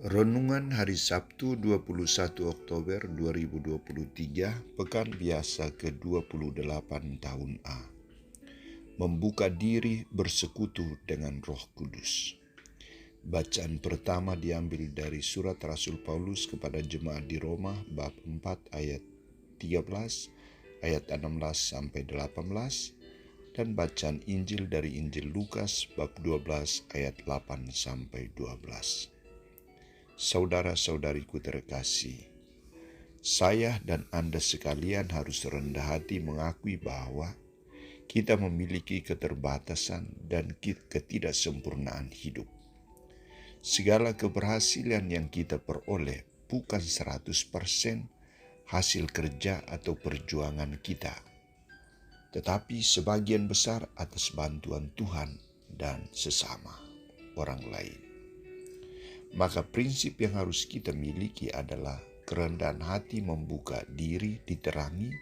Renungan Hari Sabtu 21 Oktober 2023, Pekan Biasa ke-28 tahun A. Membuka diri bersekutu dengan Roh Kudus. Bacaan pertama diambil dari surat Rasul Paulus kepada jemaat di Roma bab 4 ayat 13, ayat 16 sampai 18, dan bacaan Injil dari Injil Lukas bab 12 ayat 8 sampai 12. Saudara-saudariku terkasih, saya dan Anda sekalian harus rendah hati mengakui bahwa kita memiliki keterbatasan dan ketidaksempurnaan hidup. Segala keberhasilan yang kita peroleh bukan 100% hasil kerja atau perjuangan kita, tetapi sebagian besar atas bantuan Tuhan dan sesama orang lain. Maka prinsip yang harus kita miliki adalah kerendahan hati, membuka diri, diterangi,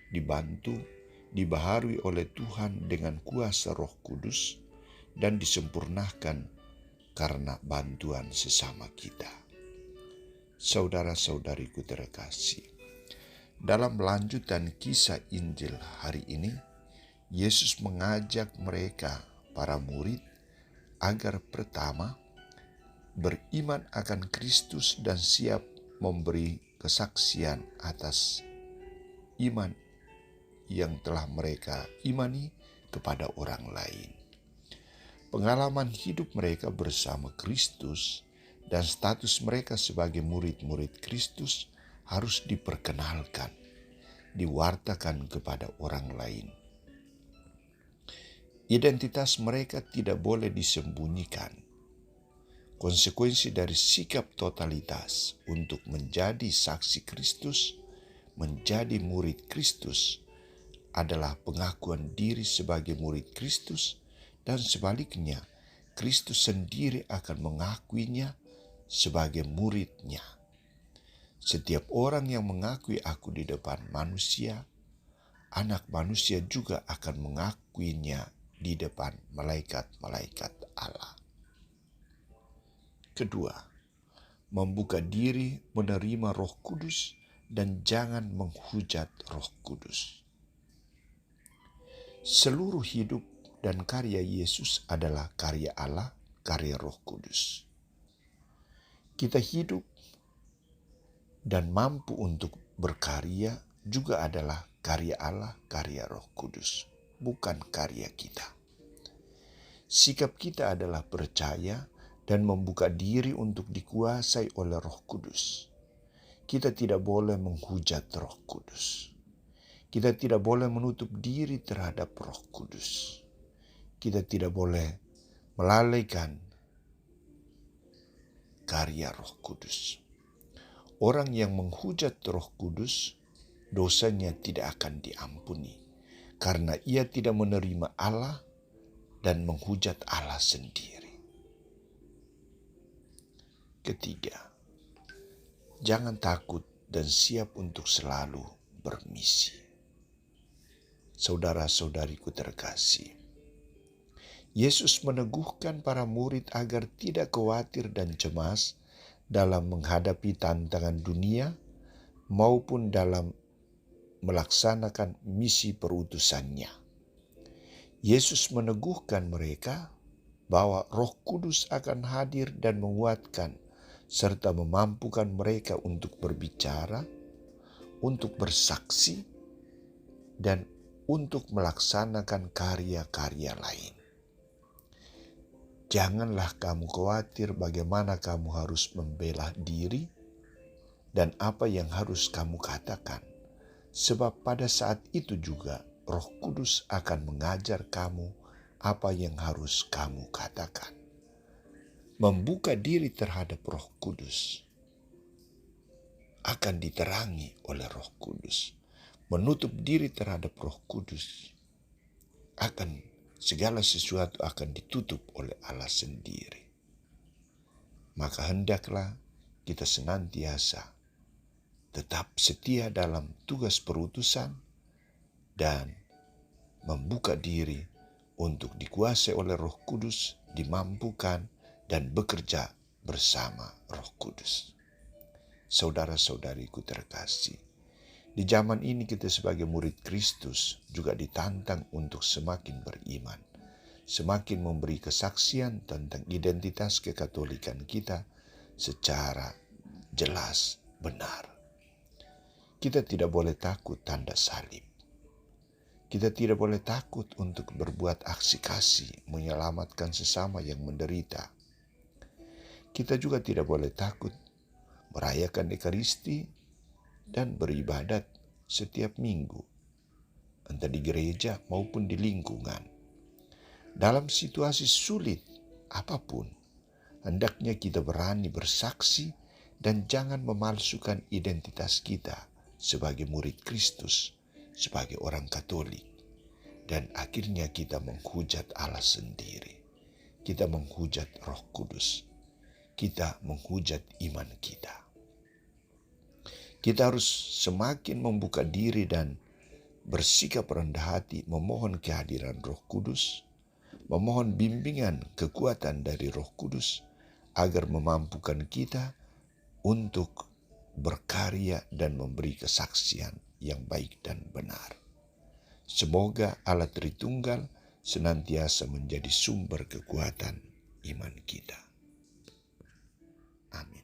dibantu, dibaharui oleh Tuhan dengan kuasa Roh Kudus, dan disempurnakan karena bantuan sesama kita. Saudara-saudariku terkasih, dalam lanjutan kisah Injil hari ini, Yesus mengajak mereka, para murid, agar pertama beriman akan Kristus dan siap memberi kesaksian atas iman yang telah mereka imani kepada orang lain. Pengalaman hidup mereka bersama Kristus dan status mereka sebagai murid-murid Kristus harus diperkenalkan, diwartakan kepada orang lain. Identitas mereka tidak boleh disembunyikan. Konsekuensi dari sikap totalitas untuk menjadi saksi Kristus, menjadi murid Kristus, adalah pengakuan diri sebagai murid Kristus, dan sebaliknya, Kristus sendiri akan mengakuinya sebagai muridnya. Setiap orang yang mengakui aku di depan manusia, Anak Manusia juga akan mengakuinya di depan malaikat-malaikat Allah. Kedua, membuka diri menerima Roh Kudus dan jangan menghujat Roh Kudus. Seluruh hidup dan karya Yesus adalah karya Allah, karya Roh Kudus. Kita hidup dan mampu untuk berkarya juga adalah karya Allah, karya Roh Kudus, bukan karya kita. Sikap kita adalah percaya dan membuka diri untuk dikuasai oleh Roh Kudus. Kita tidak boleh menghujat Roh Kudus. Kita tidak boleh menutup diri terhadap Roh Kudus. Kita tidak boleh melalaikan karya Roh Kudus. Orang yang menghujat Roh Kudus, dosanya tidak akan diampuni, karena ia tidak menerima Allah dan menghujat Allah sendiri. Ketiga, jangan takut dan siap untuk selalu bermisi. Saudara-saudariku terkasih, Yesus meneguhkan para murid agar tidak khawatir dan cemas dalam menghadapi tantangan dunia maupun dalam melaksanakan misi perutusannya. Yesus meneguhkan mereka bahwa Roh Kudus akan hadir dan menguatkan serta memampukan mereka untuk berbicara, untuk bersaksi, dan untuk melaksanakan karya-karya lain. Janganlah kamu khawatir bagaimana kamu harus membela diri dan apa yang harus kamu katakan, sebab pada saat itu juga Roh Kudus akan mengajar kamu apa yang harus kamu katakan. Membuka diri terhadap Roh Kudus akan diterangi oleh Roh Kudus. Menutup diri terhadap Roh Kudus, segala sesuatu akan ditutup oleh Allah sendiri. Maka hendaklah kita senantiasa tetap setia dalam tugas perutusan dan membuka diri untuk dikuasai oleh Roh Kudus, dimampukan dan bekerja bersama Roh Kudus. Saudara-saudariku terkasih, di zaman ini kita sebagai murid Kristus juga ditantang untuk semakin beriman, semakin memberi kesaksian tentang identitas kekatolikan kita secara jelas benar. Kita tidak boleh takut tanda salib. Kita tidak boleh takut untuk berbuat aksi kasih, menyelamatkan sesama yang menderita. Kita juga tidak boleh takut merayakan Ekaristi dan beribadat setiap minggu, entah di gereja maupun di lingkungan. Dalam situasi sulit apapun, hendaknya kita berani bersaksi dan jangan memalsukan identitas kita sebagai murid Kristus, sebagai orang Katolik. Dan akhirnya kita menghujat Allah sendiri. Kita menghujat Roh Kudus. Kita menghujat iman kita. Kita harus semakin membuka diri dan bersikap rendah hati memohon kehadiran Roh Kudus, memohon bimbingan kekuatan dari Roh Kudus agar memampukan kita untuk berkarya dan memberi kesaksian yang baik dan benar. Semoga Allah Tritunggal senantiasa menjadi sumber kekuatan iman kita. Amin.